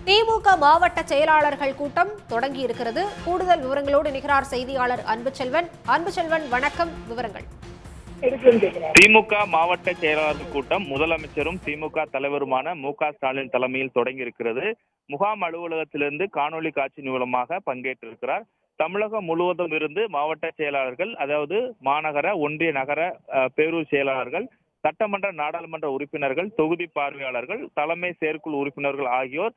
திமுக மாவட்ட செயலாளர்கள் கூட்டம் தொடங்கி இருக்கிறது. கூடுதல் விவரங்களோடு இணைகிறார் செய்தியாளர் அன்புச்செல்வன். அன்புச்செல்வன், வணக்கம். விவரங்கள். திமுக மாவட்ட செயலாளர்கள் கூட்டம் முதலமைச்சரும் திமுக தலைவருமான மு.க.ஸ்டாலின் தலைமையில் தொடங்கி இருக்கிறது. முகாம் அலுவலகத்திலிருந்து காணொலி காட்சி மூலமாக பங்கேற்றிருக்கிறார். தமிழகம் முழுவதும் இருந்து மாவட்ட செயலாளர்கள், அதாவது மாநகர, ஒன்றிய, நகர பேரூர் செயலாளர்கள், சட்டமன்ற நாடாளுமன்ற உறுப்பினர்கள், தொகுதி பார்வையாளர்கள், தலைமை செயற்குழு உறுப்பினர்கள் ஆகியோர்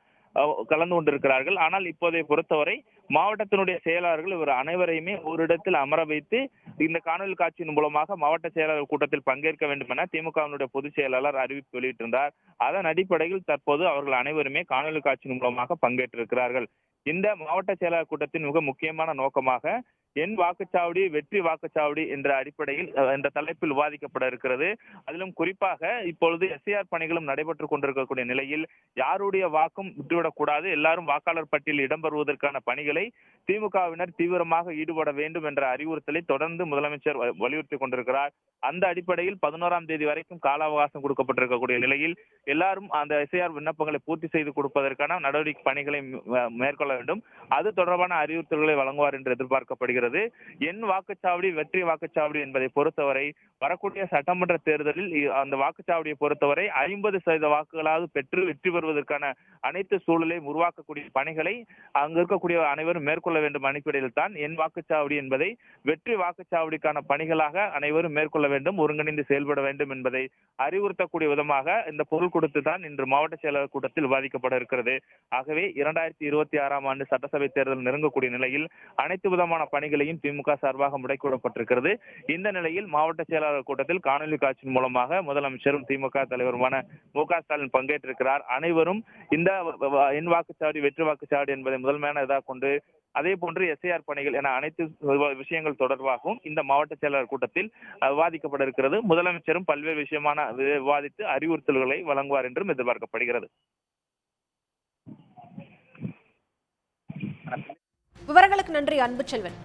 கலந்து கொண்டிருக்கிறார்கள். ஆனால் இப்போதை பொறுத்தவரை மாவட்டத்தினுடைய செயலாளர்கள் இவர் அனைவரையுமே ஒரு இடத்தில் அமர வைத்து இந்த காணொலி காட்சியின் மூலமாக மாவட்ட செயலாளர் கூட்டத்தில் பங்கேற்க வேண்டும் என திமுகவினுடைய பொதுச் செயலாளர் அறிவிப்பு வெளியிட்டிருந்தார். அதன் அடிப்படையில் தற்போது அவர்கள் அனைவருமே காணொலி காட்சியின் மூலமாக பங்கேற்றிருக்கிறார்கள். இந்த மாவட்ட செயலாளர் கூட்டத்தின் மிக முக்கியமான நோக்கமாக என் வாக்குச்சாவடி வெற்றி வாக்குச்சாவடி என்ற அடிப்படையில் என்ற தலைப்பில் விவாதிக்கப்பட இருக்கிறது. அதிலும் குறிப்பாக இப்பொழுது எஸ்ஐஆர் பணிகளும் நடைபெற்றுக் கொண்டிருக்கக்கூடிய நிலையில் யாருடைய வாக்கும் விட்டுவிடக்கூடாது, எல்லாரும் வாக்காளர் பட்டியலில் இடம்பெறுவதற்கான பணிகளை திமுகவினர் தீவிரமாக ஈடுபட வேண்டும் என்ற அறிவுறுத்தலை தொடர்ந்து முதலமைச்சர் வலியுறுத்தி கொண்டிருக்கிறார். அந்த அடிப்படையில் 11ஆம் தேதி வரைக்கும் கால அவகாசம் கொடுக்கப்பட்டிருக்கக்கூடிய நிலையில் எல்லாரும் அந்த எஸ்ஐஆர் விண்ணப்பங்களை பூர்த்தி செய்து கொடுப்பதற்கான நடவடிக்கை பணிகளை மேற்கொள்ள வேண்டும். அது தொடர்பான அறிவுறுத்தல்களை வழங்குவார் என்று எதிர்பார்க்கப்படுகிறது. என் வாக்குச்சாவடி வெற்றி வாக்குச்சாவடி என்பதை பொறுத்தவரை வரக்கூடிய சட்டமன்ற தேர்தலில் அந்த வாக்குச்சாவடியை பொறுத்தவரை 50% வாக்குகளாவது பெற்று வெற்றி பெறுவதற்கான அனைத்து சூழலையும் உருவாக்கக்கூடிய பணிகளை அங்கு இருக்கக்கூடிய அனைவரும் மேற்கொள்ள வேண்டும். அடிப்படையில் தான் என் வாக்குச்சாவடி என்பதை வெற்றி வாக்குச்சாவடிக்கான பணிகளாக அனைவரும் மேற்கொள்ள வேண்டும், ஒருங்கிணைந்து செயல்பட வேண்டும் என்பதை அறிவுறுத்தக்கூடிய விதமாக இந்த பொருள் கொடுத்து தான் இன்று மாவட்ட செயலாளர் கூட்டத்தில் விவாதிக்கப்பட இருக்கிறது. ஆகவே 2026ஆம் ஆண்டு சட்டசபை தேர்தல் நெருங்கக்கூடிய நிலையில் அனைத்து விதமான பணிகளையும் திமுக சார்பாக முடக்கிவிடப்பட்டிருக்கிறது. இந்த நிலையில் மாவட்ட செயலாளர் கூட்டத்தில் காணொலி காட்சியின் மூலமாக முதலமைச்சரும் திமுக தலைவருமான மு.க.ஸ்டாலின் பங்கேற்றிருக்கிறார். அனைவரும் இந்த என் வாக்குச்சாவடி வெற்றி வாக்குச்சாவடி என்பதை முதன்மையான இதாக கொண்டு அதே போன்று எஸ்ஐஆர் பணிகள் என அனைத்து விஷயங்கள் தொடர்பாகவும் இந்த மாவட்ட செயலாளர் கூட்டத்தில் விவாதிக்கப்பட இருக்கிறது. முதலமைச்சரும் பல்வேறு விஷயமான விவாதித்து அறிவுறுத்தல்களை வழங்குவார் என்றும் எதிர்பார்க்கப்படுகிறது. விவரங்களுக்கு நன்றி அன்புச்செல்வன்.